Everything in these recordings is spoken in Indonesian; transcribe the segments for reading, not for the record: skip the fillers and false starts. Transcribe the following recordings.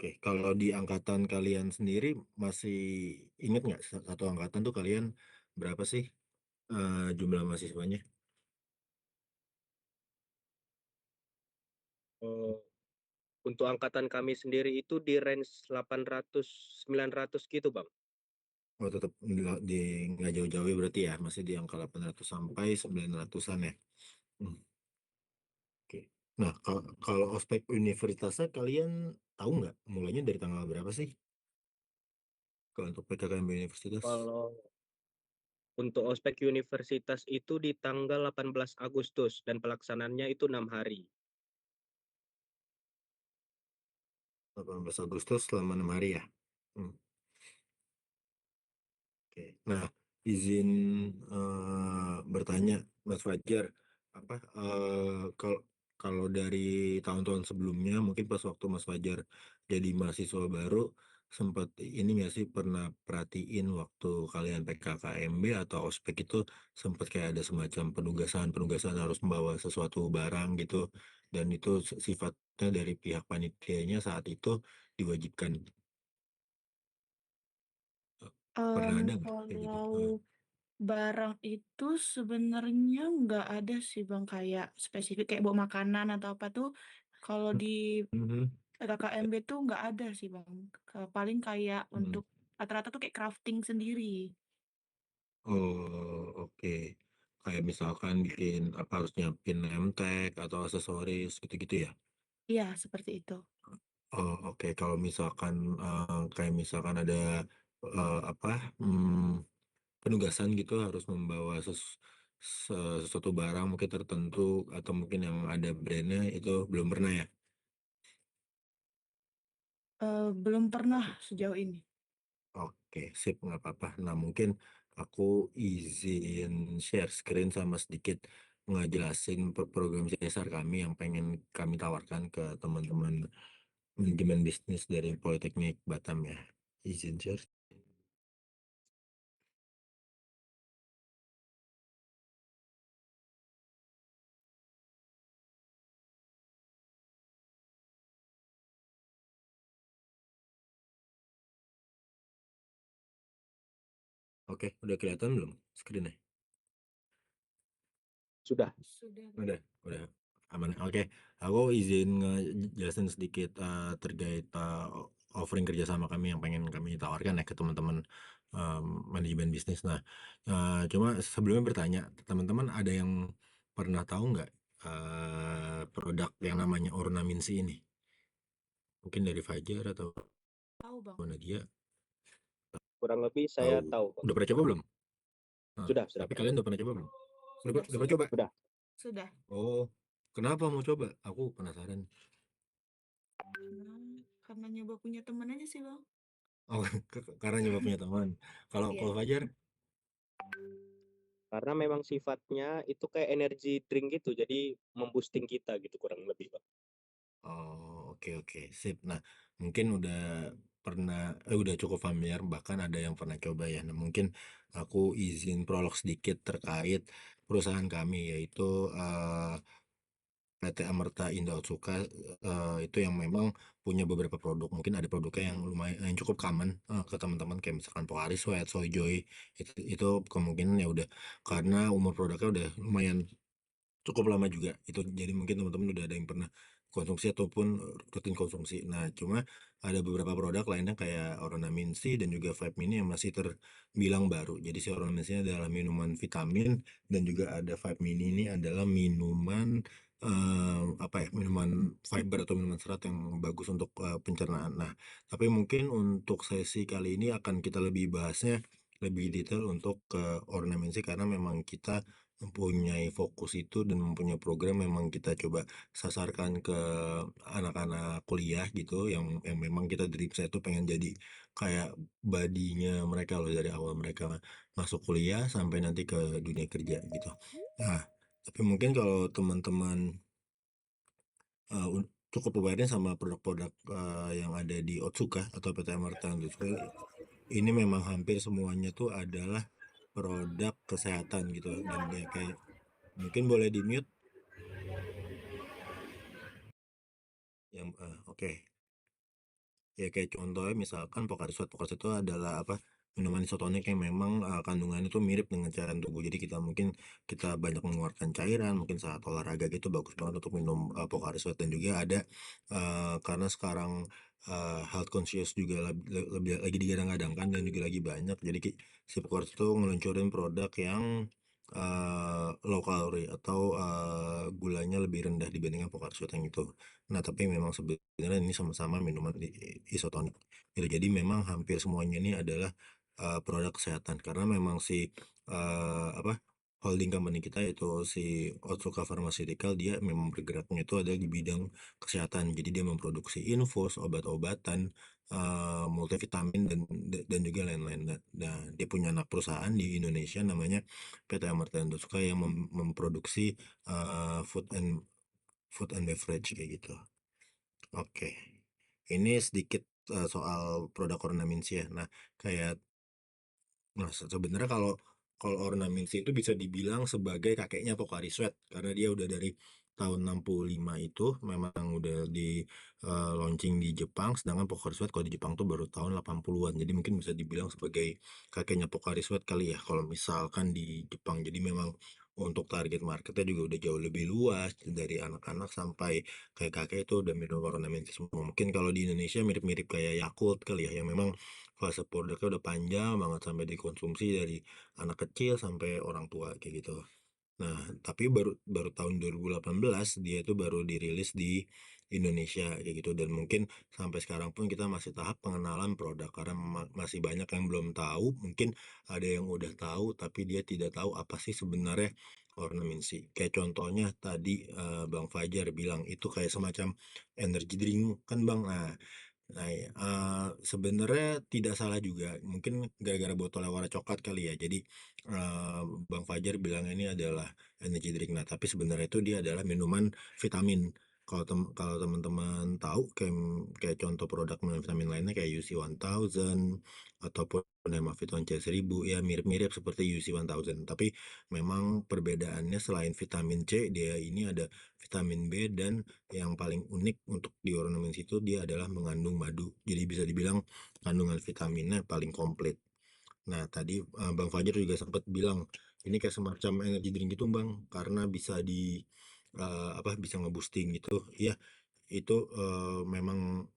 Oke, kalau di angkatan kalian sendiri masih ingat nggak satu angkatan tuh kalian berapa sih jumlah mahasiswanya? Eh, untuk angkatan kami sendiri itu di range 800 900 gitu, Bang. Oh, tetap di nggak jauh-jauh ya berarti ya, masih di angka 800 sampai 900-an ya. Hmm, oke. Nah, kalau ospek universitasnya kalian tahu nggak mulainya dari tanggal berapa sih? Kalau untuk PKKMB universitas? Kalau untuk ospek universitas itu di tanggal 18 Agustus dan pelaksanaannya itu 6 hari. 18 Agustus selama 6 hari ya. Hmm. Oke. Nah, izin bertanya, Mas Fajar, apa kalau kalau dari tahun-tahun sebelumnya, mungkin pas waktu Mas Fajar jadi mahasiswa baru, sempat ini nggak sih pernah perhatiin waktu kalian PKKMB atau ospek itu sempat kayak ada semacam penugasan harus membawa sesuatu barang gitu, dan itu sifatnya dari pihak panitianya saat itu diwajibkan. Pernah ada nggak kayak gitu? Kalau barang itu sebenarnya nggak ada sih Bang, kayak spesifik kayak bawa makanan atau apa tuh. Kalau di Mhm. KKMB tuh nggak ada sih Bang. Paling kayak Hmm. untuk rata-rata tuh kayak crafting sendiri. Oh, oke. Kayak misalkan bikin apa harus nyiapin name tag atau aksesoris gitu-gitu ya. Iya, seperti itu. Oh, oke. Kalau misalkan kayak misalkan ada apa penugasan gitu harus membawa sesuatu barang mungkin tertentu atau mungkin yang ada brandnya itu belum pernah ya. Belum pernah sejauh ini. Oke, sip, nggak apa-apa. Nah, mungkin aku izin share screen sama sedikit ngejelasin program CSR kami yang pengen kami tawarkan ke teman-teman manajemen bisnis dari Politeknik Batam ya. Izin share. Oke, udah kelihatan belum screen-nya? Sudah. Sudah, Bang. Udah aman. Oke, aku izin ngejelasin sedikit terkait offering kerjasama kami yang pengen kami tawarkan ya ke teman-teman em, manajemen bisnis. Nah, cuma sebelumnya bertanya, teman-teman ada yang pernah tahu nggak produk yang namanya Ornaminsi ini? Mungkin dari Fajar atau Tahu Bang. Nadia Kurang lebih saya tahu. tahu, Bang. Udah pernah coba belum? Nah, Sudah tapi pernah. kalian udah pernah coba belum? Sudah, Udah pernah sudah. coba? Sudah. Sudah. Oh, kenapa mau coba? Aku penasaran. Karena nyoba punya temen aja sih Bang. Oh, karena nyoba punya teman. Kalau Iya. Fajar, Karena memang sifatnya itu kayak energy drink gitu, jadi memboosting kita gitu kurang lebih, Bang. oh oke oke sip. Nah, mungkin pernah, udah cukup familiar, bahkan ada yang pernah coba ya. Nah, mungkin aku izin prolog sedikit terkait perusahaan kami, yaitu eh, PT Amerta Indah Otsuka, itu yang memang punya beberapa produk. Mungkin ada produknya yang lumayan yang cukup common ke teman-teman kayak misalkan Polaris Sweat, Soyjoy. Itu kemungkinan ya udah karena umur produknya udah lumayan cukup lama juga itu, jadi mungkin teman-teman udah ada yang pernah konsumsi ataupun rutin konsumsi. Nah, cuma ada beberapa produk lainnya kayak Ornaminsi dan juga Vibe Mini yang masih terbilang baru. Jadi si Ornaminsi adalah minuman vitamin dan juga ada Vibe Mini ini adalah minuman apa ya, minuman fiber atau minuman serat yang bagus untuk pencernaan. Nah, tapi mungkin untuk sesi kali ini akan kita lebih bahasnya lebih detail untuk ke ornamensi karena memang kita mempunyai fokus itu dan mempunyai program memang kita coba sasarkan ke anak-anak kuliah gitu yang memang kita dream saya tuh pengen jadi kayak badinya mereka loh dari awal mereka masuk kuliah sampai nanti ke dunia kerja gitu. Nah, tapi mungkin kalau teman-teman cukup aware sama produk-produk yang ada di Otsuka atau PT Amarta Industri, ini memang hampir semuanya tuh adalah produk kesehatan gitu dan dia kayak mungkin boleh di mute yang oke. Ya kayak contohnya misalkan Pocari Sweat. Pocari Sweat itu adalah apa, minuman isotonik yang memang, kandungannya itu mirip dengan cairan tubuh. Jadi kita banyak mengeluarkan cairan, mungkin saat olahraga gitu bagus banget untuk minum, Pocari Sweat. Dan juga ada, karena sekarang, health conscious juga lebih lagi digadang-gadangkan dan juga lagi banyak, jadi si Pocari Sweat itu ngeluncurin produk yang, low calorie atau, gulanya lebih rendah dibandingkan Pocari Sweat yang itu. Nah, tapi memang sebenarnya ini sama-sama minuman isotonik gitu. Jadi memang hampir semuanya ini adalah, produk kesehatan karena memang apa, holding company kita yaitu si Otsuka Pharmaceutical, dia memang bergeraknya itu ada di bidang kesehatan. Jadi dia memproduksi infus, obat-obatan, multivitamin dan juga lain-lain. Nah, dia punya anak perusahaan di Indonesia namanya PT Amarta Industri yang memproduksi, food and beverage kayak gitu. Oke, ini sedikit, soal produk ornamensi ya. Sebenarnya kalau ornamensi itu bisa dibilang sebagai kakeknya Pocari Sweat, karena dia udah dari tahun 65 itu memang udah launching di Jepang, sedangkan Pocari Sweat kalau di Jepang tuh baru tahun 80-an. Jadi mungkin bisa dibilang sebagai kakeknya Pocari Sweat kali ya kalau misalkan di Jepang. Jadi memang untuk target marketnya juga udah jauh lebih luas, dari anak-anak sampai kakek-kakek itu udah minum ornamensi semua. Mungkin kalau di Indonesia mirip-mirip kayak Yakult kali ya, yang memang fase produknya udah panjang banget sampai dikonsumsi dari anak kecil sampai orang tua kayak gitu. Nah, tapi baru baru tahun 2018 dia itu baru dirilis di Indonesia kayak gitu, dan mungkin sampai sekarang pun kita masih tahap pengenalan produk karena masih banyak yang belum tahu, mungkin ada yang udah tahu tapi dia tidak tahu apa sih sebenarnya ornamensi. Kayak contohnya tadi, Bang Fajar bilang itu kayak semacam energy drink kan, Bang. Sebenarnya tidak salah juga, mungkin gara-gara botolnya warna coklat kali ya, jadi, Bang Fajar bilang ini adalah energy drink. Nah, tapi sebenarnya itu dia adalah minuman vitamin. Kalau teman-teman tahu kayak contoh produk minuman vitamin lainnya kayak UC 1000 ataupun Hemaviton C 1000, ya mirip-mirip seperti UC 1000. Tapi memang perbedaannya selain vitamin C, dia ini ada vitamin B, dan yang paling unik untuk di ornamensi itu dia adalah mengandung madu. Jadi bisa dibilang kandungan vitaminnya paling komplit. Nah, tadi, Bang Fajar juga sempat bilang, ini kayak semacam energy drink gitu, Bang, karena bisa apa, bisa nge-boosting gitu. Iya, itu, memang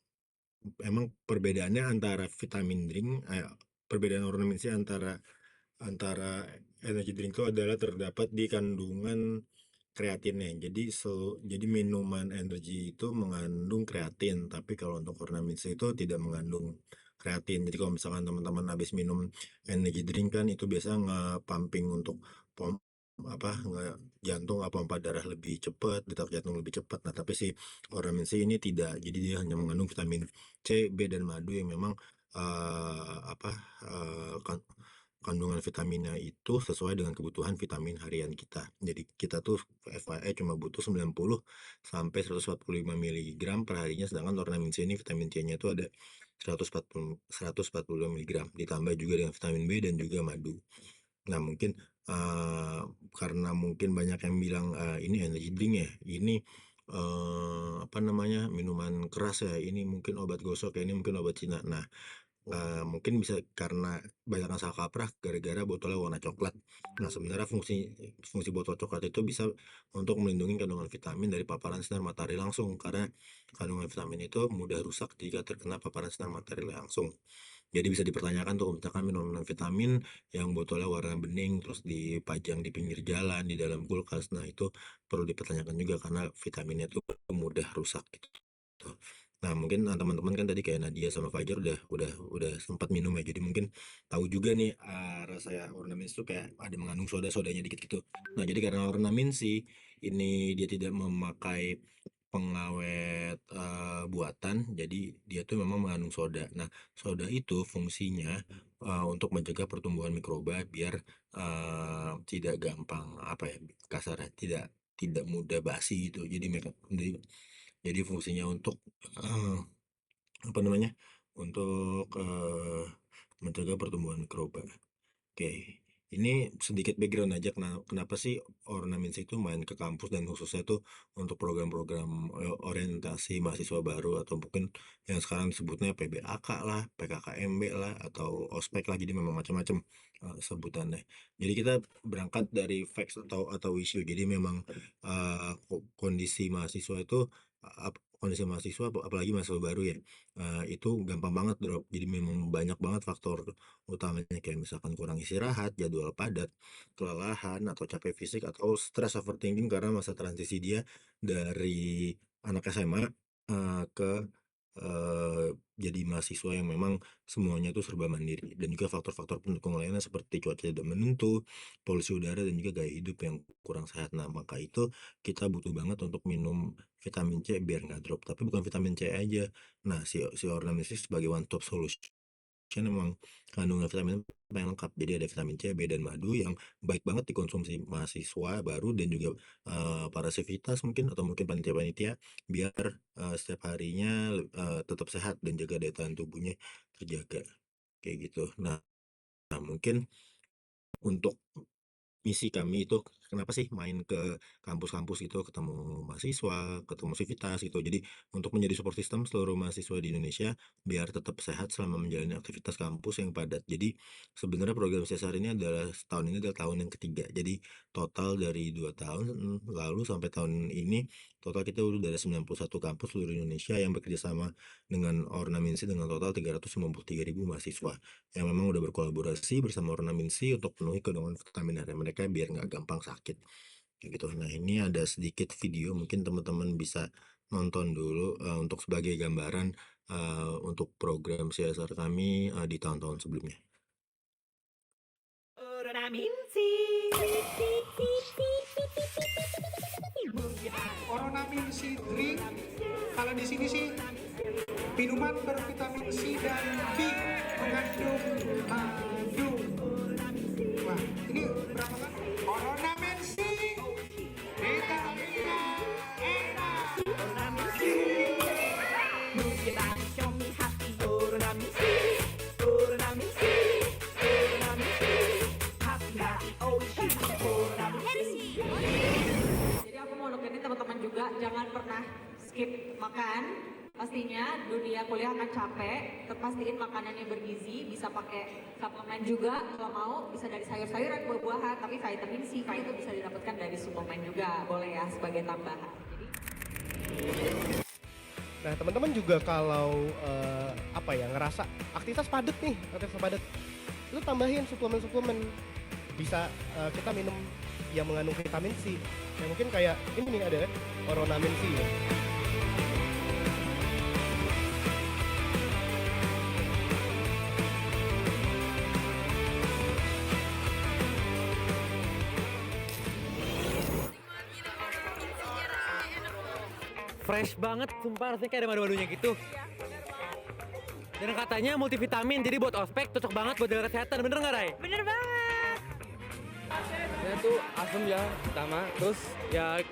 perbedaannya antara vitamin drink, perbedaan ornamensi antara antara energy drink itu adalah terdapat di kandungan kreatinnya. Jadi minuman energi itu mengandung kreatin, tapi kalau untuk ornamensi itu tidak mengandung kreatin. Jadi kalau misalkan teman-teman habis minum energy drink kan itu biasa nge-pumping untuk pom apa jantung apa pompa darah lebih cepat, detak jantung lebih cepat. Nah, tapi si ornamensi ini tidak. Jadi dia hanya mengandung vitamin C, B, dan madu yang memang, apa, kan kandungan vitaminnya itu sesuai dengan kebutuhan vitamin harian kita. Jadi kita tuh FYI cuma butuh 90 sampai 145 miligram per harinya, sedangkan ornamen C ini vitamin C-nya itu ada 145 miligram, ditambah juga dengan vitamin B dan juga madu. Nah, mungkin, karena mungkin banyak yang bilang, ini energy drink ya, ini, apa namanya, minuman keras ya, ini mungkin obat gosok ya, ini mungkin obat Cina. Nah, mungkin bisa karena banyak yang salah kaprah gara-gara botolnya warna coklat. Nah, sebenarnya fungsi fungsi botol coklat itu bisa untuk melindungi kandungan vitamin dari paparan sinar matahari langsung, karena kandungan vitamin itu mudah rusak jika terkena paparan sinar matahari langsung. Jadi bisa dipertanyakan tuh misalkan minuman vitamin yang botolnya warna bening terus dipajang di pinggir jalan, di dalam kulkas. Nah, itu perlu dipertanyakan juga karena vitaminnya tuh mudah rusak gitu. Nah, mungkin, teman-teman kan tadi kayak Nadia sama Fajar udah sempat minum ya, jadi mungkin tahu juga nih, rasa ornaments itu kayak ada mengandung soda-sodanya dikit gitu. Nah, jadi karena ornamensi ini dia tidak memakai pengawet, buatan, jadi dia tuh memang mengandung soda. Nah, soda itu fungsinya, untuk mencegah pertumbuhan mikroba biar, tidak gampang, apa ya, kasarnya tidak mudah basi gitu. Jadi fungsinya untuk, eee, apa namanya, untuk, mencegah pertumbuhan mikroba. Oke. ini sedikit background aja kenapa sih Ornaments itu main ke kampus dan khususnya tuh untuk program-program orientasi mahasiswa baru atau mungkin yang sekarang disebutnya PBAK lah, PKKMB lah, atau ospek lah, jadi memang macam-macam sebutannya. Jadi kita berangkat dari facts atau issue. Jadi memang kondisi mahasiswa itu kondisi mahasiswa apalagi mahasiswa baru ya, itu gampang banget drop. Jadi memang banyak banget faktor utamanya kayak misalkan kurang istirahat, jadwal padat, kelelahan atau capek fisik atau stress overthinking karena masa transisi dia dari anak SMA ke jadi mahasiswa yang memang semuanya tuh serba mandiri, dan juga faktor-faktor pendukung lainnya seperti cuaca tidak menentu, polusi udara, dan juga gaya hidup yang kurang sehat. Nah, maka itu kita butuh banget untuk minum vitamin C biar nggak drop. Tapi bukan vitamin C aja. Nah, si Ornamis ini sebagai one top solution emang kandungan vitamin paling lengkap. Jadi ada vitamin C, B, dan madu yang baik banget dikonsumsi mahasiswa baru dan juga para sivitas mungkin atau mungkin panitia-panitia biar setiap harinya tetap sehat dan jaga daya tahan tubuhnya terjaga kayak gitu. Nah, mungkin untuk misi kami itu kenapa sih main ke kampus-kampus itu, ketemu mahasiswa, ketemu sivitas gitu. Jadi untuk menjadi support system seluruh mahasiswa di Indonesia biar tetap sehat selama menjalani aktivitas kampus yang padat. Jadi sebenarnya program CSR ini adalah tahun yang ketiga. Jadi total dari 2 tahun lalu sampai tahun ini total kita udah ada 91 kampus seluruh Indonesia yang bekerja sama dengan Ornaminsi dengan total 393.000 mahasiswa yang memang udah berkolaborasi bersama Ornaminsi untuk penuhi kandungan vitamin harian mereka biar nggak gampang sakit kayak gitu. Nah, ini ada sedikit video mungkin teman-teman bisa nonton dulu untuk sebagai gambaran untuk program CSR kami di tahun-tahun sebelumnya. Ornaminsi. Ornaminsi drink. Kalau di sini sih minuman bervitamin C dan B mengandung madu. Wah, ini berapa kan? Ornaminsi vitamina enak. Ornaminsi. Move your body, show me happy. Ornaminsi. Ornaminsi. Ornaminsi. Happy, happy, oh shit. Ornaminsi. Jadi aku mau nekenin teman-teman juga jangan pernah skip makan. Pastinya dunia kuliah akan capek, pastiin makanannya bergizi, bisa pakai suplemen juga kalau mau, bisa dari sayur-sayuran, buah-buahan, tapi vitamin C itu bisa didapatkan dari suplemen juga, boleh ya sebagai tambahan. Jadi Nah, teman-teman juga kalau ngerasa aktivitas padat nih, lu tambahin suplemen-suplemen. Bisa kita minum yang mengandung vitamin C. Ya mungkin kayak ini nih ada kan, Ornaminsi ya. Fresh banget, sumpah rasanya kayak ada madu-madunya gitu. Dan katanya multivitamin, jadi buat ospek cocok banget buat jaga kesehatan, bener nggak Ray? Bener banget. Ya tuh asem ya pertama, terus ya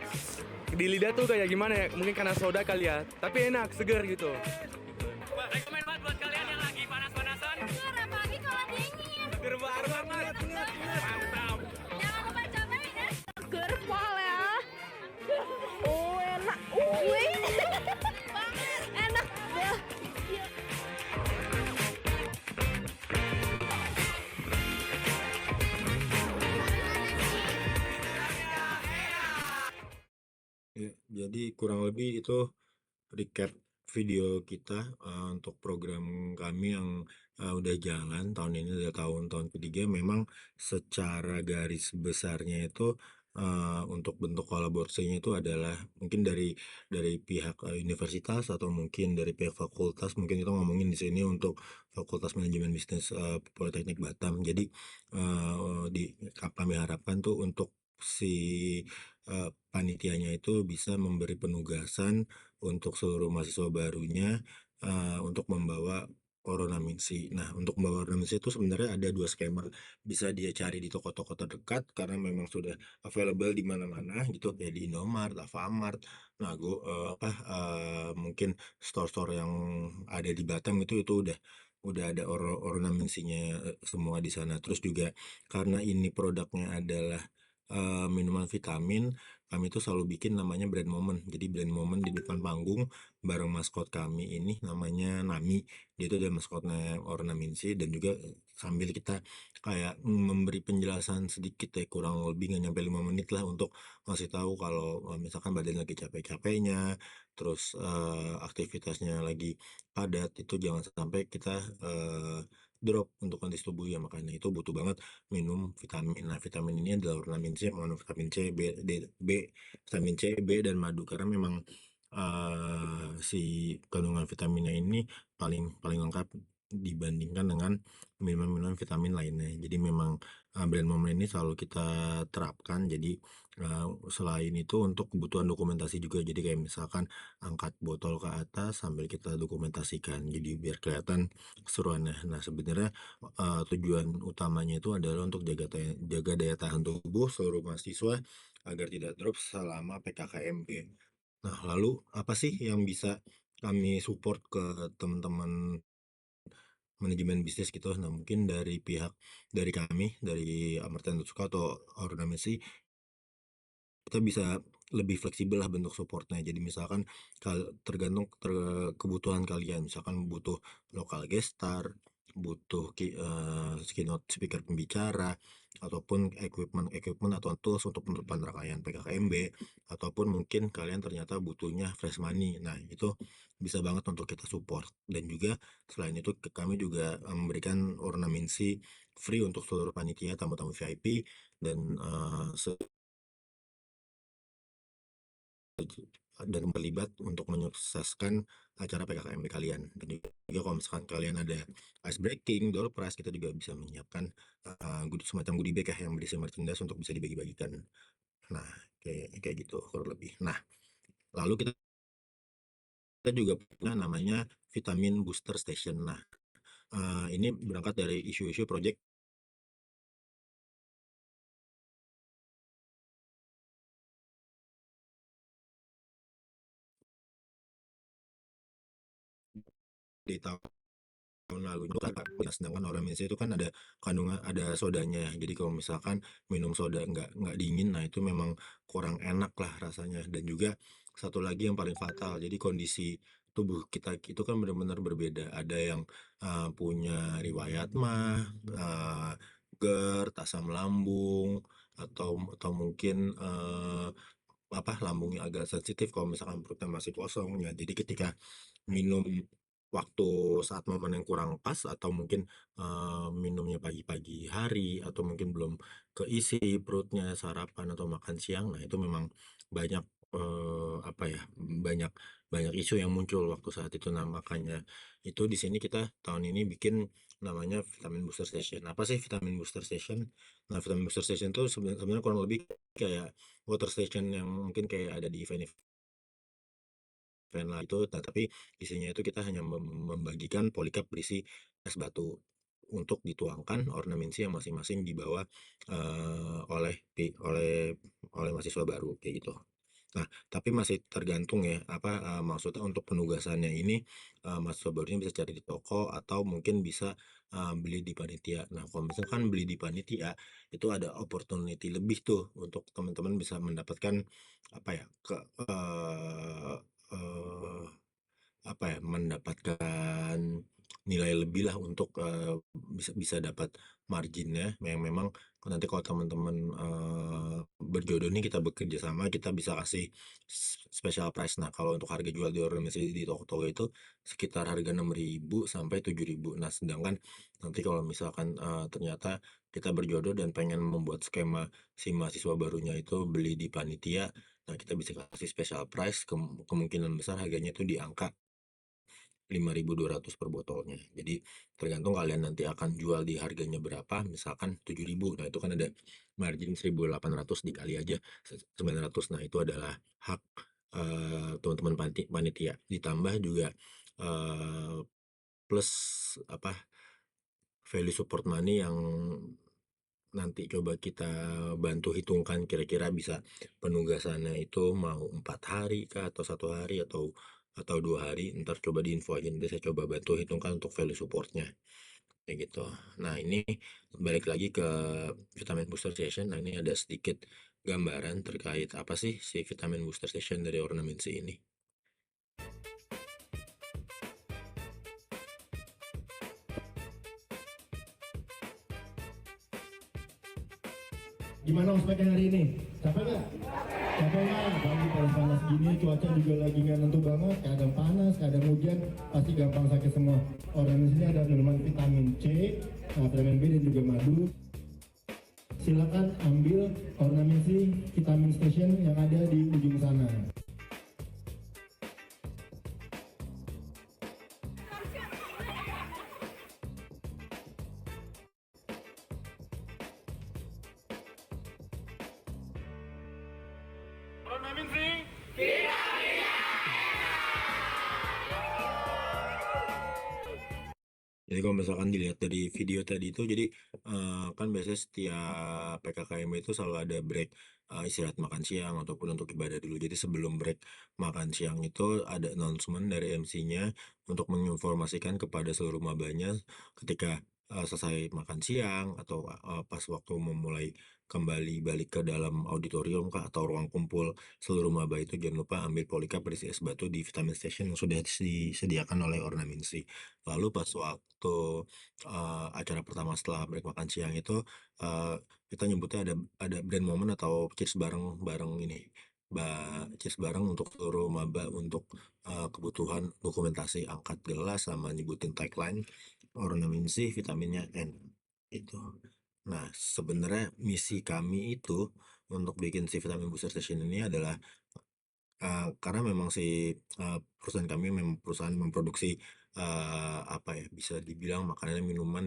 di lidah tuh kayak gimana ya, mungkin karena soda kali ya, tapi enak, seger gitu. Rekomen banget buat kalian yang lagi panas-panasan. Seger apalagi kalau dingin. Seger banget. Mantap. Jangan lupa cobain ya. Seger pol ya. Oh enak. Wih. Banget. Enak. Dah. Ya, jadi kurang lebih itu recap video kita untuk program kami yang udah jalan tahun ini, udah tahun ketiga. Memang secara garis besarnya itu untuk bentuk kolaborasinya itu adalah mungkin dari pihak universitas atau mungkin dari pihak fakultas. Mungkin kita ngomongin di sini untuk Fakultas Manajemen Bisnis Politeknik Batam. Jadi kami harapkan tuh untuk si panitianya itu bisa memberi penugasan untuk seluruh mahasiswa barunya untuk membawa Ornaminsi. Nah, untuk membawa Ornaminsi itu sebenarnya ada 2 skema. Bisa dia cari di toko-toko terdekat karena memang sudah available di mana-mana gitu, kayak di Indomaret, Alfamart, mungkin store-store yang ada di Batam itu udah udah ada ornamensinya semua di sana. Terus juga karena ini produknya adalah minuman vitamin, kami tuh selalu bikin namanya brand moment. Jadi brand moment di depan panggung bareng maskot kami ini namanya Nami. Dia itu adalah maskotnya Ornamensi, dan juga sambil kita kayak memberi penjelasan sedikit ya, kurang lebih nggak nyampe 5 menit lah, untuk ngasih tahu kalau misalkan badan lagi capek-capeknya, terus aktivitasnya lagi padat, itu jangan sampai kita drop untuk kondisi tubuh ya. Makanya itu butuh banget minum vitamin. Nah, vitamin ini adalah ornamen C, mengandung vitamin C, vitamin C, B, dan madu, karena memang si kandungan vitaminnya ini paling paling lengkap dibandingkan dengan minuman-minuman vitamin lainnya. Jadi memang brand Momen ini selalu kita terapkan. Jadi selain itu untuk kebutuhan dokumentasi juga. Jadi kayak misalkan angkat botol ke atas sambil kita dokumentasikan. Jadi biar kelihatan keseruannya. Nah, sebenarnya tujuan utamanya itu adalah untuk jaga daya tahan tubuh seluruh mahasiswa agar tidak drop selama PKKMB. Nah, lalu apa sih yang bisa kami support ke teman-teman manajemen bisnis gitu? Nah, mungkin dari kami, dari Amartya Suka atau Ornamensi, kita bisa lebih fleksibel lah bentuk supportnya. Jadi misalkan tergantung kebutuhan kalian, misalkan butuh lokal guest star, butuh keynote speaker pembicara, ataupun equipment atau tools untuk penutupan rangkaian PKKMB, ataupun mungkin kalian ternyata butuhnya fresh money. Nah, itu bisa banget untuk kita support. Dan juga selain itu kami juga memberikan ornamensi free untuk seluruh panitia, tamu-tamu VIP, dan terlibat untuk menyukseskan acara PKKMB kalian. Dan juga kalau misalkan kalian ada ice breaking, door prize, kita juga bisa menyiapkan semacam goodie bag ya, yang berisi merchandise untuk bisa dibagi-bagikan. Nah, kayak gitu kurang lebih. Nah, lalu kita juga punya namanya vitamin booster station. Nah, ini berangkat dari isu-isu project di tahun lalu itu kan. Sedangkan Oramensi itu kan ada kandungan, ada sodanya. Jadi kalau misalkan minum soda nggak dingin, nah itu memang kurang enak lah rasanya. Dan juga satu lagi yang paling fatal, jadi kondisi tubuh kita itu kan benar-benar berbeda. Ada yang punya riwayat mah, GERD, asam lambung, atau mungkin lambungnya agak sensitif kalau misalkan perutnya masih kosong ya. Jadi ketika minum waktu saat momen yang kurang pas, atau mungkin minumnya pagi-pagi hari, atau mungkin belum keisi perutnya sarapan atau makan siang, nah itu memang banyak banyak banyak isu yang muncul waktu saat itu. Nah, makanya itu di sini kita tahun ini bikin namanya vitamin booster station. Apa sih vitamin booster station? Nah, vitamin booster station itu sebenarnya kurang lebih kayak water station yang mungkin kayak ada di event lah itu. Nah, tapi isinya itu kita hanya membagikan polycup berisi es batu untuk dituangkan ornamensi yang masing-masing dibawa oleh mahasiswa baru kayak gitu. Nah, tapi masih tergantung ya, maksudnya untuk penugasannya ini mahasiswa barunya bisa cari di toko atau mungkin bisa beli di panitia. Nah, kalau misalkan beli di panitia itu ada opportunity lebih tuh untuk teman-teman bisa mendapatkan apa ya ke eh, mendapatkan nilai lebih lah, untuk bisa bisa dapat marginnya yang memang nanti kalau teman-teman berjodoh nih, kita bekerja sama, kita bisa kasih special price. Nah, kalau untuk harga jual di organisasi di toko-toko itu sekitar harga 6.000 sampai 7.000. Nah, sedangkan nanti kalau misalkan ternyata kita berjodoh dan pengen membuat skema si mahasiswa barunya itu beli di panitia, nah kita bisa kasih special price, kemungkinan besar harganya itu di angka 5.200 per botolnya. Jadi tergantung kalian nanti akan jual di harganya berapa, misalkan 7.000. Nah, itu kan ada margin 1.800 dikali aja 900. Nah, itu adalah hak teman-teman panitia. Ditambah juga plus value support money yang nanti coba kita bantu hitungkan kira-kira bisa penugasannya itu mau 4 hari kah, atau 1 hari, atau atau 2 hari, ntar coba diinfo aja, nanti saya coba bantu hitungkan untuk value support-nya, kayak gitu. Nah, ini balik lagi ke vitamin booster session. Nah, ini ada sedikit gambaran terkait apa sih si vitamin booster session dari Ornamency ini. Gimana ospeknya hari ini? Capek nggak? Capek nggak? Apalagi panas gini, cuaca juga lagi nggak nentu banget. Kadang panas, kadang hujan, pasti gampang sakit semua. Orang di sini ada minuman vitamin C, vitamin B dan juga madu. Silakan ambil Ornamency Vitamin Station yang ada di ujung sana. Jadi kalau misalkan dilihat dari video tadi itu, jadi kan biasanya setiap PKKMB itu selalu ada break istirahat makan siang ataupun untuk ibadah dulu. Jadi sebelum break makan siang itu ada announcement dari MC-nya untuk menginformasikan kepada seluruh mabanya ketika selesai makan siang atau pas waktu memulai kembali balik ke dalam auditorium kah atau ruang kumpul seluruh maba itu jangan lupa ambil Polycup berisi es batu di Vitamin Station yang sudah disediakan oleh Ornamency. Lalu pas waktu acara pertama setelah break makan siang itu, kita nyebutnya ada brand moment atau cheers bareng ini, cheers bareng untuk seluruh maba untuk kebutuhan dokumentasi angkat gelas sama nyebutin tagline Ornamency vitaminnya N, itu. Nah, sebenarnya misi kami itu untuk bikin si vitamin booster session ini adalah karena memang si perusahaan kami memang perusahaan memproduksi apa ya, bisa dibilang makanan dan minuman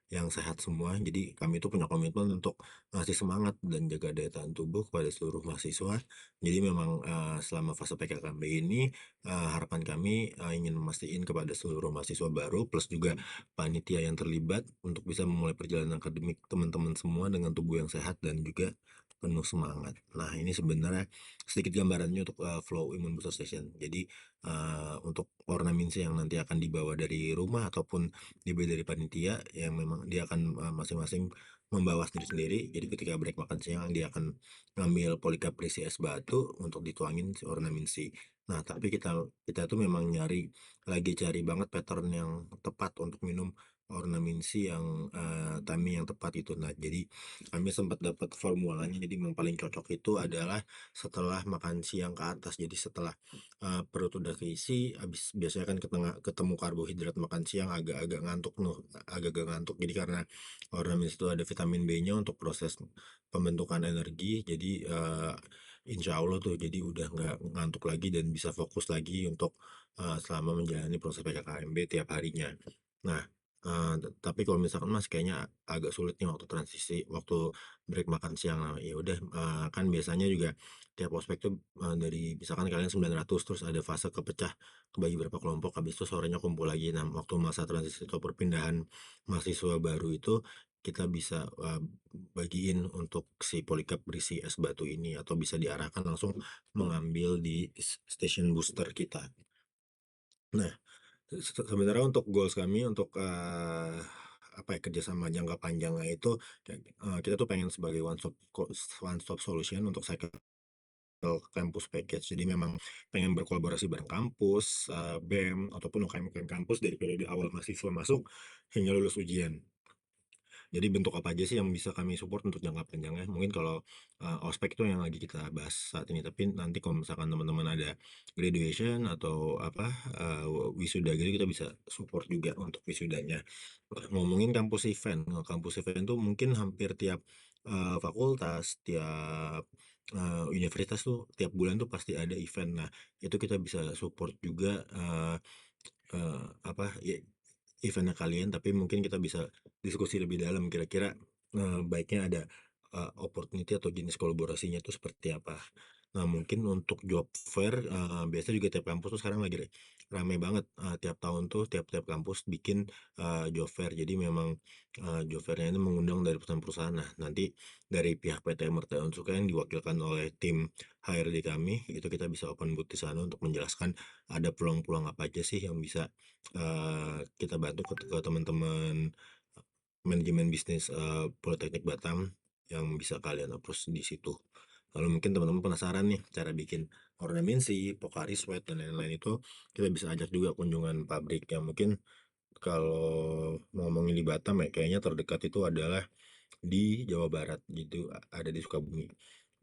yang sehat semua. Jadi kami itu punya komitmen untuk ngasih semangat dan jaga daya tahan tubuh kepada seluruh mahasiswa. Jadi memang selama fase PKKMB ini harapan kami ingin memastikan kepada seluruh mahasiswa baru plus juga panitia yang terlibat untuk bisa memulai perjalanan akademik teman-teman semua dengan tubuh yang sehat dan juga penuh semangat. Nah, ini sebenarnya sedikit gambarannya untuk flow Immune Booster Session. Jadi untuk Ornamency yang nanti akan dibawa dari rumah ataupun dibawa dari panitia yang memang dia akan masing-masing membawa sendiri-sendiri. Jadi ketika break makan siang dia akan ngambil Polycup berisi es batu untuk dituangin si Ornamency. Nah, tapi kita tuh memang lagi cari banget pattern yang tepat untuk minum Ornamency yang timing yang tepat itu. Nah, jadi kami sempat dapat formulanya. Jadi yang paling cocok itu adalah setelah makan siang ke atas. Jadi setelah perut udah keisi, habis biasanya kan ketemu karbohidrat makan siang agak-agak ngantuk agak-agak ngantuk. Jadi karena Ornamency itu ada vitamin B-nya untuk proses pembentukan energi. Jadi insya Allah tuh jadi udah nggak ngantuk lagi dan bisa fokus lagi untuk selama menjalani proses PKKMB tiap harinya. Nah, tapi kalau misalkan Mas kayaknya agak sulit nih waktu transisi, waktu break makan siang. Nah, ya udah kan biasanya juga tiap ospek tuh dari misalkan kalian 900 terus ada fase kepecah kebagi berapa kelompok, habis itu sorenya kumpul lagi. Nah, waktu masa transisi atau perpindahan mahasiswa baru itu kita bisa bagiin untuk si Polycup berisi es batu ini atau bisa diarahkan langsung mengambil di station booster kita. Nah, sebenarnya untuk goals kami untuk apa ya, kerjasama jangka panjangnya itu kita tuh pengen sebagai one stop solution untuk cycle campus package. Jadi memang pengen berkolaborasi bareng kampus, BEM ataupun UKM kampus dari periode awal mahasiswa masuk hingga lulus ujian. Jadi bentuk apa aja sih yang bisa kami support untuk jangka panjangnya? Mungkin kalau ospek itu yang lagi kita bahas saat ini, tapi nanti kalau misalkan teman-teman ada graduation atau apa wisuda gitu kita bisa support juga untuk wisudanya. Ngomongin kampus event, kampus event tuh mungkin hampir tiap fakultas, tiap universitas tuh tiap bulan tuh pasti ada event. Nah, itu kita bisa support juga apa ya, eventnya kalian, tapi mungkin kita bisa diskusi lebih dalam kira-kira baiknya ada opportunity atau jenis kolaborasinya itu seperti apa. Nah, mungkin untuk job fair, biasanya juga tiap kampus tuh sekarang lagi rame banget, tiap tahun tuh tiap-tiap kampus bikin, job fair. Jadi memang, job fair-nya ini mengundang dari perusahaan-perusahaan. Nah, nanti dari pihak PT Merta Unsuka yang diwakilkan oleh tim HRD kami, itu kita bisa open booth di sana untuk menjelaskan ada peluang-peluang apa aja sih yang bisa, kita bantu ke teman-teman manajemen bisnis, Politeknik Batam yang bisa kalian approach di situ. Lalu mungkin teman-teman penasaran nih cara bikin ornamensi, Pocari Sweat, dan lain-lain itu kita bisa ajak juga kunjungan pabrik yang mungkin kalau ngomongin di Batam ya kayaknya terdekat itu adalah di Jawa Barat gitu, ada di Sukabumi.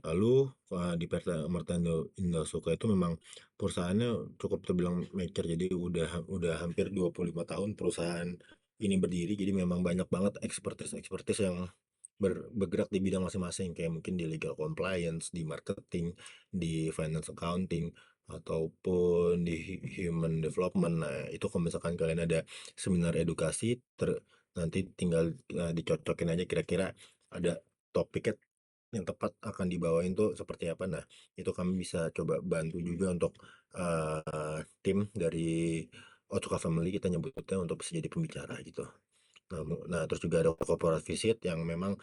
Lalu di PT Martando Indasuka itu memang perusahaannya cukup terbilang mature, jadi udah hampir 25 tahun perusahaan ini berdiri, jadi memang banyak banget expertise yang bergerak di bidang masing-masing kayak mungkin di legal compliance, di marketing, di finance accounting, ataupun di human development. Nah, itu kalau misalkan kalian ada seminar edukasi, nanti tinggal dicocokin aja kira-kira ada topiknya yang tepat akan dibawain tuh seperti apa. Nah, itu kami bisa coba bantu juga untuk tim dari Otsuka Family kita nyebutnya untuk bisa jadi pembicara gitu. Nah, terus juga ada corporate visit yang memang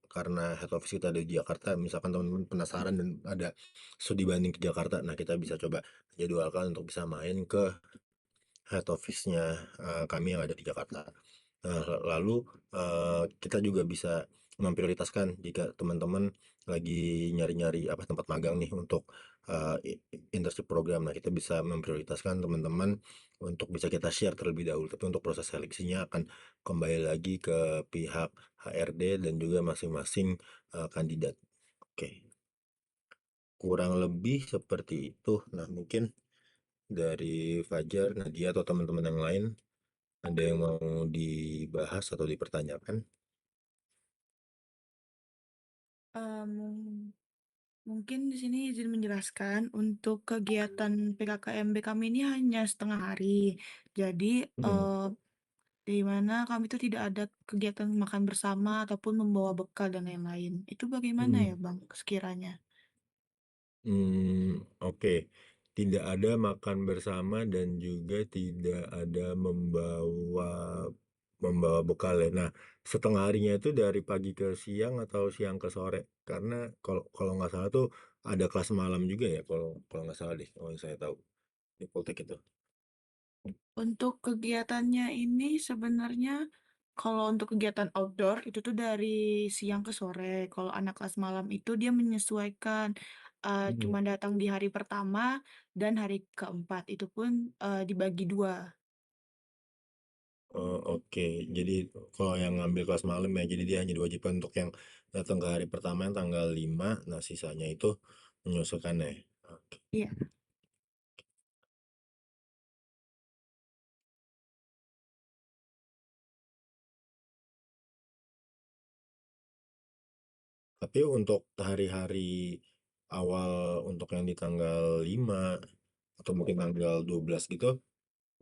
karena head office kita ada di Jakarta, misalkan teman-teman penasaran dan ada studi banding ke Jakarta, nah kita bisa coba jadwalkan untuk bisa main ke head office-nya kami yang ada di Jakarta. Nah, lalu kita juga bisa memprioritaskan jika teman-teman lagi nyari-nyari apa tempat magang nih untuk internship program. Nah, kita bisa memprioritaskan teman-teman untuk bisa kita share terlebih dahulu. Tapi untuk proses seleksinya akan kembali lagi ke pihak HRD dan juga masing-masing kandidat. Oke, kurang lebih seperti itu. Nah, mungkin dari Fajar, Nadia, atau teman-teman yang lain ada yang mau dibahas atau dipertanyakan? Mungkin di sini izin menjelaskan untuk kegiatan PKKMB kami ini hanya setengah hari. Jadi di mana kami itu tidak ada kegiatan makan bersama ataupun membawa bekal dan lain-lain. Itu bagaimana ya, Bang, sekiranya? Oke. Tidak ada makan bersama dan juga tidak ada membawa bekal ya. Nah, setengah harinya itu dari pagi ke siang atau siang ke sore? Karena kalau kalau nggak salah tuh ada kelas malam juga ya kalau kalau nggak salah deh, kalau yang saya tahu di Poltek itu. Untuk kegiatannya ini sebenarnya kalau untuk kegiatan outdoor itu tuh dari siang ke sore. Kalau anak kelas malam itu dia menyesuaikan cuma datang di hari pertama dan hari keempat. Itu pun dibagi dua. Oh, oke. Jadi kalau yang ngambil kelas malam ya, jadi dia hanya diwajibkan untuk yang datang ke hari pertama yang tanggal 5, nah sisanya itu menyesuaikan ya. Oke. Iya. Tapi untuk hari-hari awal untuk yang di tanggal 5 atau mungkin tanggal 12 gitu,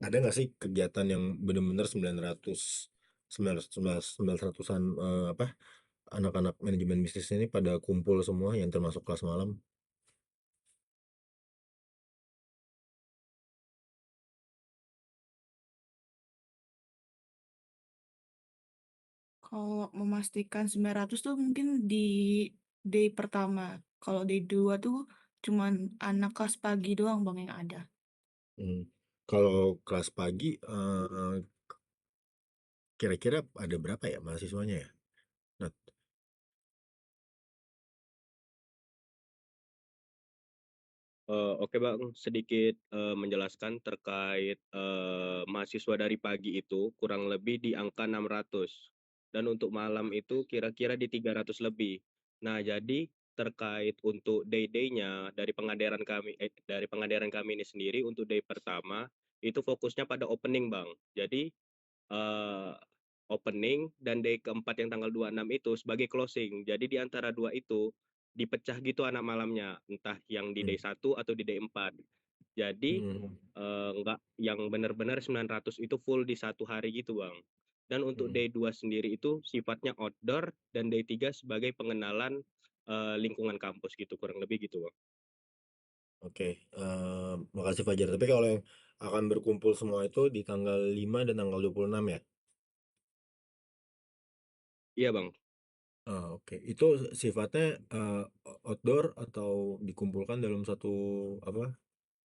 ada nggak sih kegiatan yang benar-benar 900-an apa anak-anak manajemen bisnis ini pada kumpul semua yang termasuk kelas malam? Kalau memastikan 900 tuh mungkin di day pertama. Kalau day 2 tuh cuman anak kelas pagi doang, Bang, yang ada. Kalau kelas pagi kira-kira ada berapa ya mahasiswanya ya? Nah, Oke Bang, sedikit menjelaskan terkait mahasiswa dari pagi itu kurang lebih di angka 600 dan untuk malam itu kira-kira di 300 lebih. Nah, jadi terkait untuk day-day-nya dari pengadaran kami ini sendiri untuk day pertama itu fokusnya pada opening Bang. Jadi eee, opening dan day keempat yang tanggal 26 itu sebagai closing. Jadi di antara dua itu dipecah gitu anak malamnya, entah yang di day hmm, 1 atau di day 4. Jadi hmm, enggak yang benar-benar 900 itu full di satu hari gitu, Bang. Dan untuk hmm, day 2 sendiri itu sifatnya outdoor dan day 3 sebagai pengenalan lingkungan kampus gitu, kurang lebih gitu, Bang. Oke, makasih Fajar. Tapi kalau yang akan berkumpul semua itu di tanggal 5 dan tanggal 26 ya? Iya, Bang. Oke. Itu sifatnya outdoor atau dikumpulkan dalam satu apa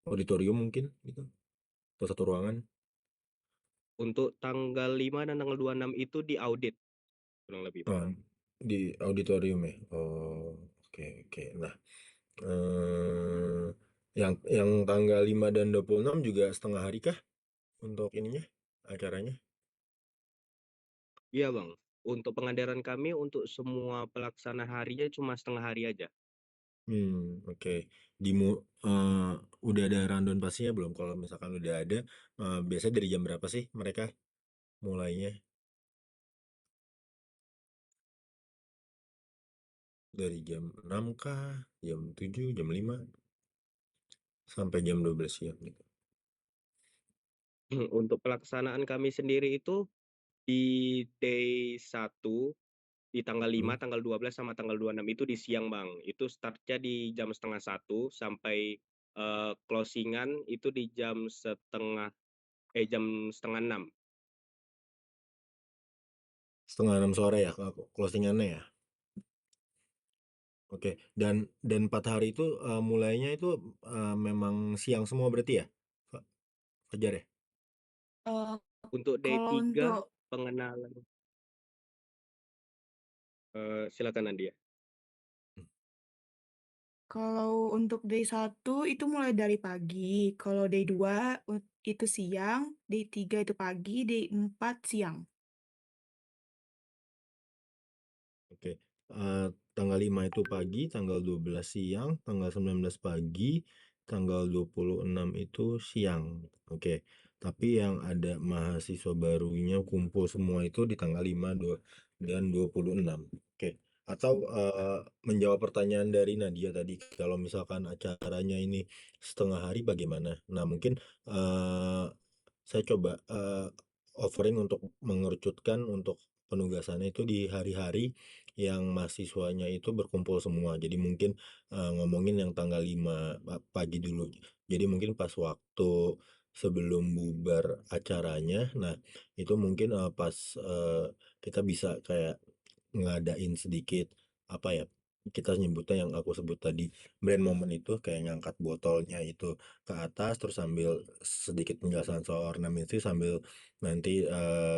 auditorium mungkin gitu atau satu ruangan? Untuk tanggal 5 dan tanggal 26 itu di audit kurang lebih, Bang. Di auditorium ya. Oh, oke oke. Nah, yang tanggal 5 dan 26 juga setengah hari kah untuk ininya acaranya? Iya, Bang. Untuk pengadaran kami untuk semua pelaksana harinya cuma setengah hari aja. Oke. Udah ada rundown pastinya belum? Kalau misalkan udah ada, biasanya dari jam berapa sih mereka mulainya? Dari jam 6 kah? Jam 7, jam 5 sampai jam 12 siang gitu. Untuk pelaksanaan kami sendiri itu di day 1 di tanggal 5, tanggal 12, sama tanggal 26 itu di siang, Bang. Itu startnya di jam setengah 1 sampai closing-an itu di jam setengah 6. Setengah 6 sore ya closing-annya ya? Oke. Dan 4 hari itu mulainya itu memang siang semua berarti ya? Fajar ya? Eh, Untuk day kalau 3 untuk pengenalan. Silakan Nadia. Kalau untuk day 1 itu mulai dari pagi, kalau day 2 itu siang, day 3 itu pagi, day 4 siang. Oke. Tanggal 5 itu pagi, tanggal 12 siang, tanggal 19 pagi, tanggal 26 itu siang. Oke. Tapi yang ada mahasiswa barunya kumpul semua itu di tanggal 5 dan 26. Oke. Atau menjawab pertanyaan dari Nadia tadi, kalau misalkan acaranya ini setengah hari bagaimana? Nah, mungkin saya coba offering untuk mengerucutkan untuk penugasannya itu di hari-hari yang mahasiswanya itu berkumpul semua. Jadi mungkin ngomongin yang tanggal 5 pagi dulu. Jadi mungkin pas waktu sebelum bubar acaranya, nah itu mungkin pas kita bisa kayak ngadain sedikit apa ya? Kita nyebutnya yang aku sebut tadi brand moment itu kayak ngangkat botolnya itu ke atas terus sambil sedikit penjelasan soal ornamency sambil nanti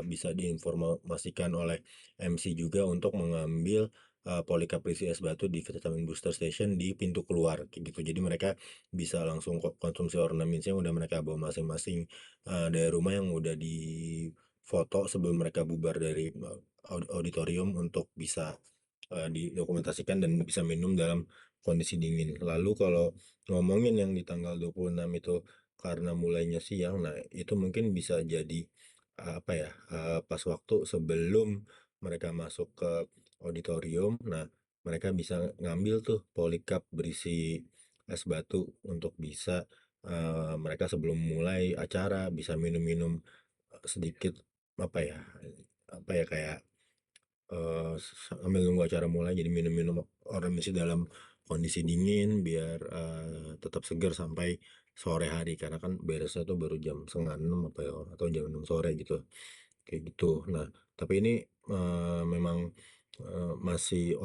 bisa diinformasikan oleh MC juga untuk mengambil polycup berisi es batu di vitamin booster station di pintu keluar kayak gitu. Jadi mereka bisa langsung konsumsi ornamency yang udah mereka bawa masing-masing dari rumah yang udah di foto sebelum mereka bubar dari auditorium untuk bisa didokumentasikan dan bisa minum dalam kondisi dingin. Lalu kalau ngomongin yang di tanggal 26 itu karena mulainya siang, nah itu mungkin bisa jadi apa ya pas waktu sebelum mereka masuk ke auditorium, nah mereka bisa ngambil tuh polycup berisi es batu untuk bisa mereka sebelum mulai acara bisa minum-minum sedikit apa ya kayak sambil nunggu acara mulai jadi minum-minum oranye dalam kondisi dingin biar tetap segar sampai sore hari karena kan beresnya tuh baru jam setengah 6 apa ya atau jam 6 sore gitu kayak gitu. Nah tapi ini memang masih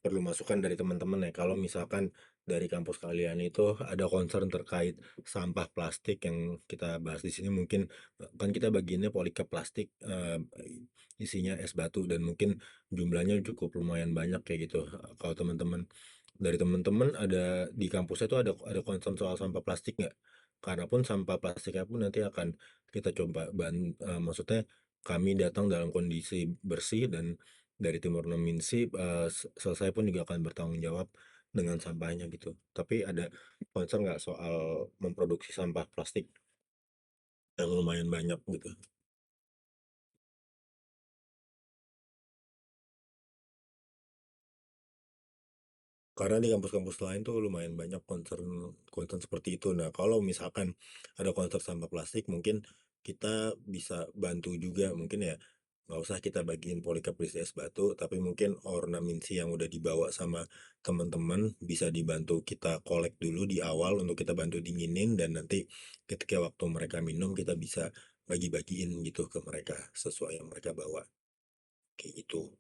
perlu masukan dari teman-teman ya kalau misalkan dari kampus kalian itu ada concern terkait sampah plastik yang kita bahas di sini mungkin kan kita bagiannya polycup plastik isinya es batu dan mungkin jumlahnya cukup lumayan banyak kayak gitu. Kalau dari teman-teman ada di kampusnya itu ada concern soal sampah plastik nggak? Karena pun sampah plastiknya pun nanti akan kita coba maksudnya kami datang dalam kondisi bersih dan dari tim Ornaminsi selesai pun juga akan bertanggung jawab dengan sampahnya gitu. Tapi ada concern nggak soal memproduksi sampah plastik yang lumayan banyak gitu? Karena di kampus-kampus lain tuh lumayan banyak concern concern seperti itu. Nah, kalau misalkan ada concern sampah plastik, mungkin kita bisa bantu juga mungkin ya nggak usah kita bagiin polycup berisi es batu, tapi mungkin ornamensi yang udah dibawa sama teman-teman bisa dibantu kita kolek dulu di awal untuk kita bantu dinginin, dan nanti ketika waktu mereka minum kita bisa bagi-bagiin gitu ke mereka sesuai yang mereka bawa kayak gitu.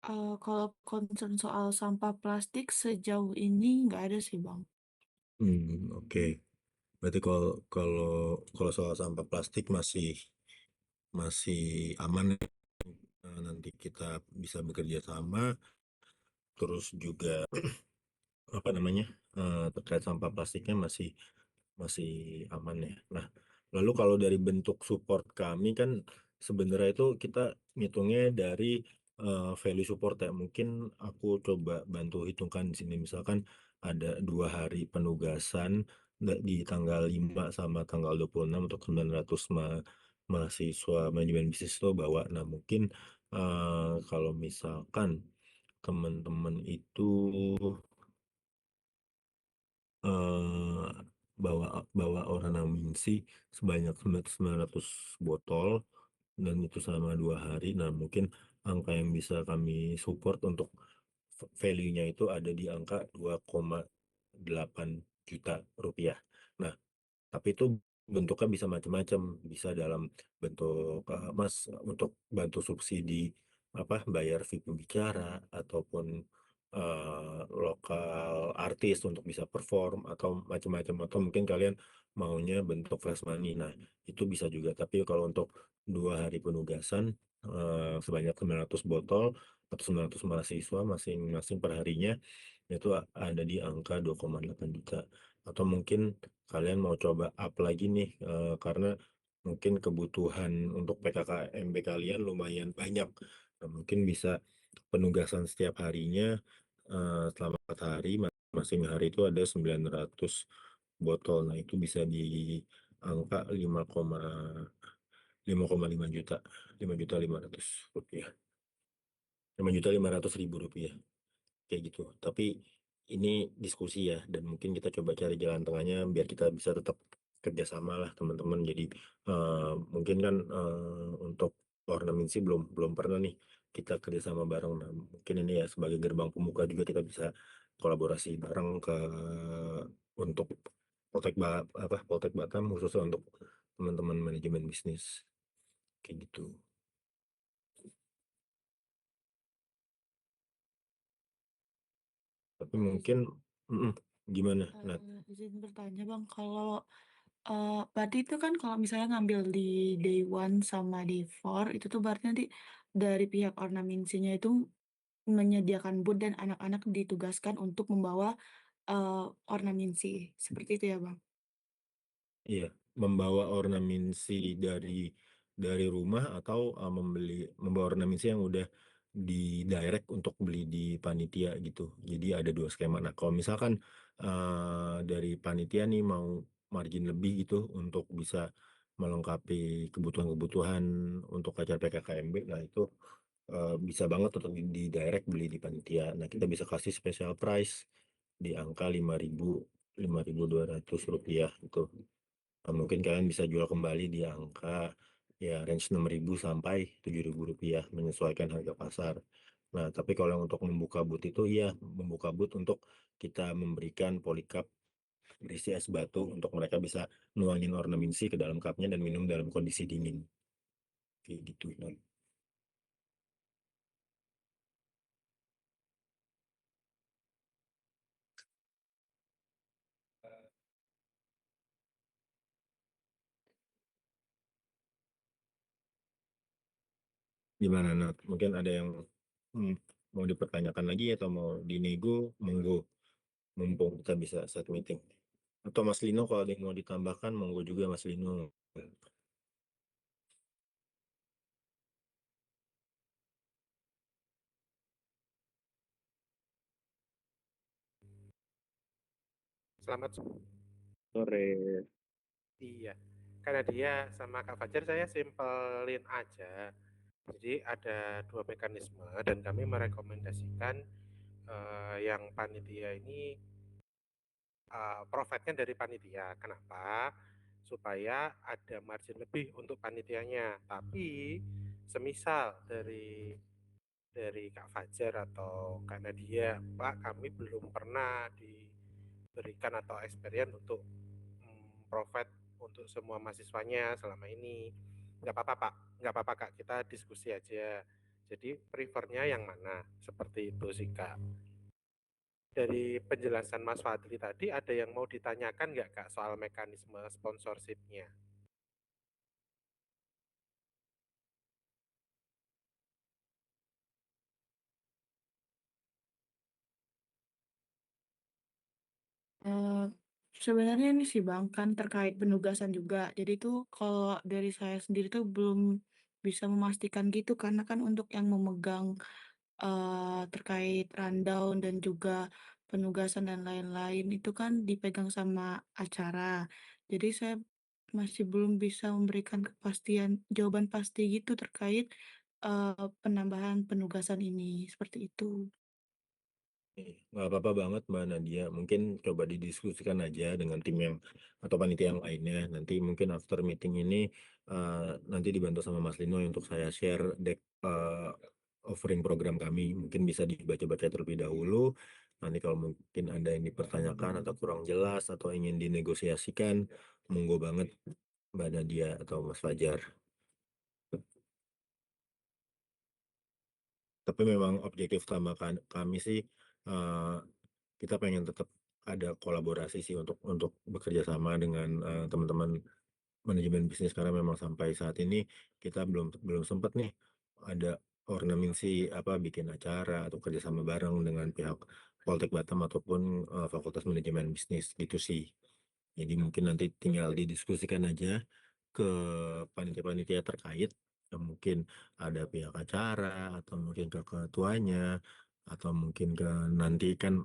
Kalau concern soal sampah plastik sejauh ini nggak ada sih, Bang. Oke. Berarti kalau kalau kalau soal sampah plastik masih masih aman ya. Nanti kita bisa bekerja sama, terus juga apa namanya, terkait sampah plastiknya masih masih aman ya. Nah, lalu kalau dari bentuk support kami kan sebenarnya itu kita ngitungnya dari value support ya. Mungkin aku coba bantu hitungkan di sini. Misalkan ada 2 hari penugasan di tanggal 5 sama tanggal 26 untuk 900 mahasiswa manajemen bisnis itu bawa. Nah, mungkin kalau misalkan teman-teman itu eh bawa bawa ornamensi sebanyak 900 botol dan itu selama 2 hari. Nah, mungkin angka yang bisa kami support untuk value-nya itu ada di angka 2,8 juta rupiah. Nah, tapi itu bentuknya bisa macam-macam, bisa dalam bentuk Mas untuk bantu subsidi apa bayar fee pembicara ataupun lokal artis untuk bisa perform atau macam-macam, atau mungkin kalian maunya bentuk flash money. Nah, itu bisa juga. Tapi kalau untuk 2 hari penugasan sebanyak 900 botol atau 900 mahasiswa masing-masing per harinya itu ada di angka 2,8 juta. Atau mungkin kalian mau coba up lagi nih karena mungkin kebutuhan untuk PKKMB kalian lumayan banyak. Nah, mungkin bisa penugasan setiap harinya selama 4 hari, masing hari itu ada 900 botol. Nah, itu bisa di angka 5,5 juta, 5.500.000 rupiah, 5.500.000 rupiah kayak gitu. Tapi ini diskusi ya, dan mungkin kita coba cari jalan tengahnya biar kita bisa tetap kerjasama lah teman-teman. Jadi mungkin kan untuk ornamensi belum belum pernah nih kita kerjasama bareng. Nah, mungkin ini ya sebagai gerbang pembuka juga kita bisa kolaborasi bareng ke untuk Poltek Batam khususnya untuk teman-teman manajemen bisnis kayak gitu. Tapi mungkin gimana? Nah, Izin bertanya, Bang, kalau berarti itu kan kalau misalnya ngambil di day one sama day four itu tuh berarti nanti dari pihak ornamensinya itu menyediakan booth dan anak-anak ditugaskan untuk membawa ornamensi seperti itu ya, Bang? iya, membawa ornamensi dari rumah atau membawa ornamensi yang udah di direct untuk beli di panitia gitu. Jadi ada 2 skema. Nah, kalau misalkan dari panitia nih mau margin lebih gitu untuk bisa melengkapi kebutuhan-kebutuhan untuk acara PKKMB, nah itu bisa banget untuk di direct beli di panitia. Nah, kita bisa kasih special price di angka 5.200 rupiah gitu. Nah, mungkin kalian bisa jual kembali di angka ya range 6.000 sampai 7.000 rupiah menyesuaikan harga pasar. Nah, tapi kalau yang untuk membuka booth itu ya membuka booth untuk kita memberikan polycup berisi es batu untuk mereka bisa nuangin ornamensi ke dalam cupnya dan minum dalam kondisi dingin kayak gitu. Nah, gimana Nat? Mungkin ada yang hmm, mau dipertanyakan lagi atau mau dinego, monggo, mumpung kita bisa set meeting. Atau Mas Lino kalau ada yang mau ditambahkan, monggo juga Mas Lino. Selamat Sore. Iya, karena dia sama Kak Fajar saya simpelin aja. Jadi ada 2 mekanisme dan kami merekomendasikan yang panitia ini profitnya dari panitia. Kenapa? supaya ada margin lebih untuk panitianya. Tapi semisal dari Kak Fajar atau Kak Nadia, Pak, kami belum pernah diberikan atau experience untuk provide untuk semua mahasiswanya selama ini. Nggak apa-apa, Pak. Nggak apa-apa, Kak. Kita diskusi aja. Jadi prefernya yang mana? Seperti itu sih, Kak. Dari penjelasan Mas Fadli tadi, ada yang mau ditanyakan nggak, Kak, soal mekanisme sponsorship-nya? Eh, Sebenarnya ini sih Bang, kan terkait penugasan juga. Jadi tuh kalau dari saya sendiri tuh belum bisa memastikan gitu, karena kan untuk yang memegang terkait rundown dan juga penugasan dan lain-lain itu kan dipegang sama acara. Jadi saya masih belum bisa memberikan kepastian jawaban pasti gitu terkait penambahan penugasan ini seperti itu. Nggak apa-apa banget Mbak Nadia. Mungkin coba didiskusikan aja dengan tim yang atau panitia yang lainnya. Nanti mungkin after meeting ini nanti dibantu sama Mas Lino untuk saya share deck offering program kami. Mungkin bisa dibaca-baca terlebih dahulu. Nanti kalau mungkin ada yang dipertanyakan atau kurang jelas atau ingin dinegosiasikan, monggo banget Mbak Nadia atau Mas Fajar. Tapi memang objektif utama kami sih kita pengen tetap ada kolaborasi sih untuk bekerja sama dengan teman-teman manajemen bisnis, karena memang sampai saat ini kita belum belum sempat nih ada ornaminsi apa bikin acara atau kerjasama bareng dengan pihak Poltek Batam ataupun Fakultas Manajemen Bisnis gitu sih. Jadi mungkin nanti tinggal didiskusikan aja ke panitia-panitia terkait, yang mungkin ada pihak acara atau mungkin ke ketuanya atau mungkin ke nanti kan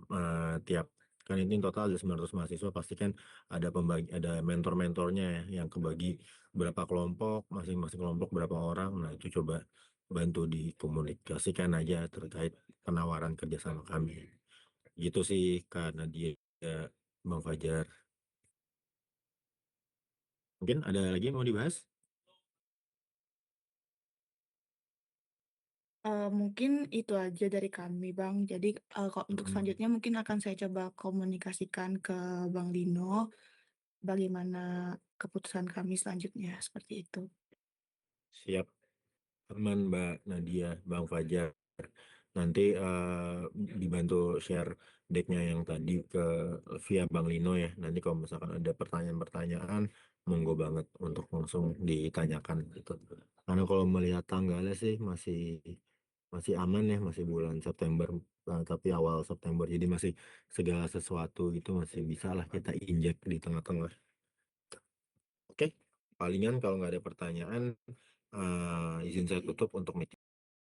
tiap kan ini total ada 900 mahasiswa, pasti kan ada pembagi, ada mentor-mentornya ya, yang kebagi berapa kelompok, masing-masing kelompok berapa orang. Nah itu coba bantu dikomunikasikan aja terkait penawaran kerjasama kami. Gitu sih Kak Nadia, Bang Fajar. Mungkin ada lagi yang mau dibahas? Mungkin itu aja dari kami, Bang. Jadi, kalau untuk selanjutnya mungkin akan saya coba komunikasikan ke Bang Lino, bagaimana keputusan kami selanjutnya, seperti itu. Siap, aman Mbak Nadia, Bang Fajar. Nanti dibantu share decknya yang tadi ke via Bang Lino ya. Nanti kalau misalkan ada pertanyaan-pertanyaan, monggo banget untuk langsung ditanyakan gitu. Karena kalau melihat tanggalnya sih masih masih aman ya, masih bulan September, tapi awal September. Jadi masih segala sesuatu itu masih bisa lah kita injek di tengah-tengah. Oke, palingan kalau nggak ada pertanyaan, izin saya tutup untuk meeting.